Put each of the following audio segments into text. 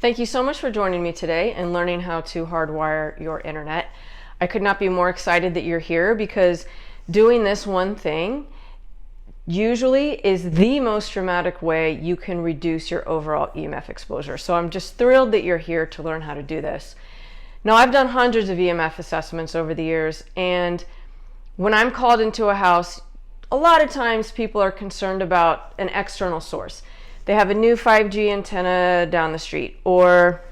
Thank you so much for joining me today and learning how to hardwire your internet. I could not be more excited that you're here because doing this one thing usually is the most dramatic way you can reduce your overall EMF exposure. So I'm just thrilled that you're here to learn how to do this. Now, I've done hundreds of EMF assessments over the years, and when I'm called into a house, a lot of times people are concerned about an external source. They have a new 5G antenna down the street, or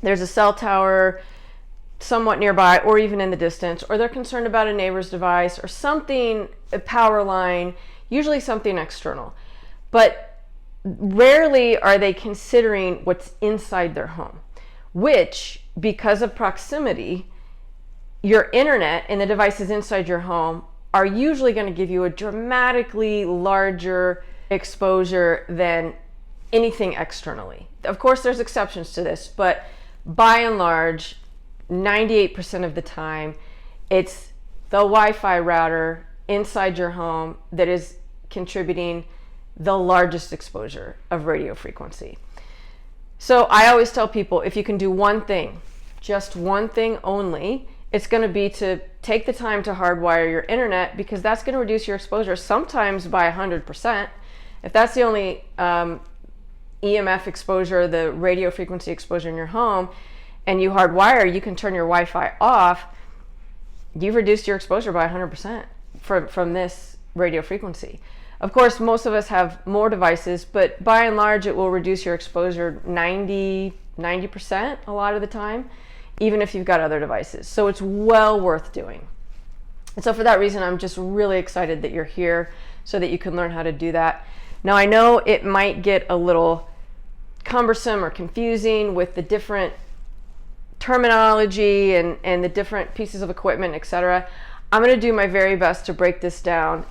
there's a cell tower somewhat nearby or even in the distance, or they're concerned about a neighbor's device or something, a power line, usually something external. But rarely are they considering what's inside their home, which, because of proximity, your internet and the devices inside your home are usually going to give you a dramatically larger exposure than anything externally. Of course, there's exceptions to this, but by and large, 98% of the time, it's the Wi-Fi router inside your home that is contributing the largest exposure of radio frequency. So I always tell people, if you can do one thing, just one thing only, it's going to be to take the time to hardwire your internet, because that's going to reduce your exposure sometimes by 100%. If that's the only EMF exposure, the radio frequency exposure in your home, and you hardwire, you can turn your Wi-Fi off, you've reduced your exposure by 100% from this radio frequency. Of course, most of us have more devices, but by and large, it will reduce your exposure 90% a lot of the time, even if you've got other devices. So it's well worth doing. And so for that reason, I'm just really excited that you're here so that you can learn how to do that. Now, I know it might get a little cumbersome or confusing with the different terminology and the different pieces of equipment, etc. I'm going to do my very best to break this down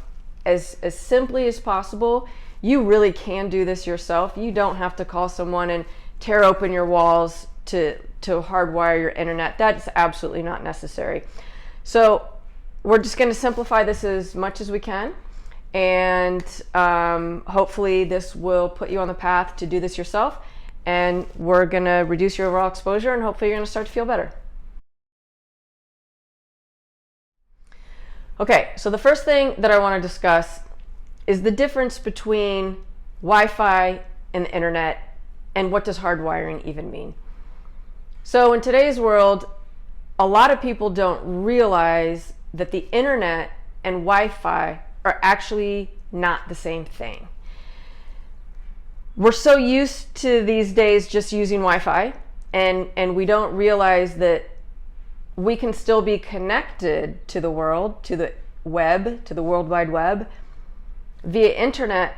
as simply as possible. You really can do this yourself. You don't have to call someone and tear open your walls to hardwire your internet. That's absolutely not necessary. So we're just going to simplify this as much as we can. And hopefully this will put you on the path to do this yourself, and we're going to reduce your overall exposure, and hopefully you're going to start to feel better. Okay, so the first thing that I want to discuss is the difference between Wi-Fi and the internet, and what does hardwiring even mean. So in today's world, a lot of people don't realize that the internet and Wi-Fi are actually not the same thing. We're so used to these days just using Wi-Fi, and we don't realize that we can still be connected to the world, to the web, to the World Wide Web via internet,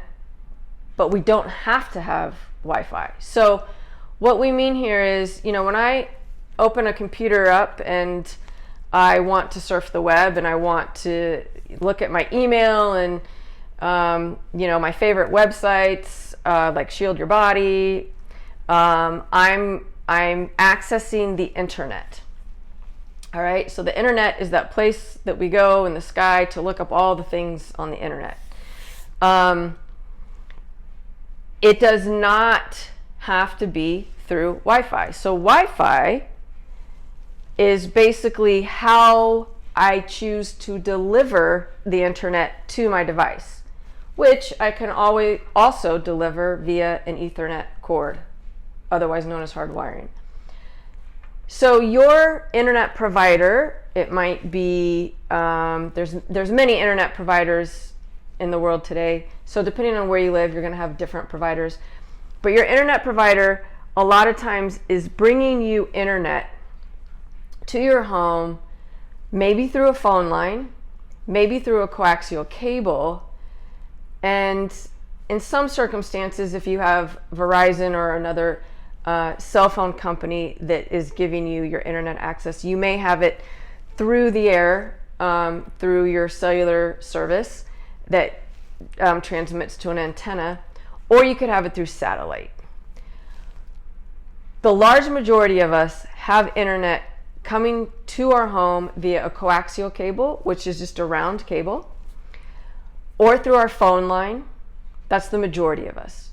but we don't have to have Wi-Fi. So what we mean here is, when I open a computer up and I want to surf the web and I want to look at my email and my favorite websites like Shield Your Body, I'm accessing the internet. All right, so the internet is that place that we go in the sky to look up all the things on the internet. It does not have to be through Wi-Fi. So Wi-Fi is basically how I choose to deliver the internet to my device, which I can always also deliver via an Ethernet cord, otherwise known as hardwiring. So your internet provider, it might be, there's many internet providers in the world today, so depending on where you live, you're going to have different providers. But your internet provider, a lot of times, is bringing you internet to your home, maybe through a phone line, maybe through a coaxial cable, and in some circumstances, if you have Verizon or another cell phone company that is giving you your internet access, you may have it through the air, through your cellular service that transmits to an antenna, or you could have it through satellite. The large majority of us have internet coming to our home via a coaxial cable, which is just a round cable, or through our phone line. That's the majority of us.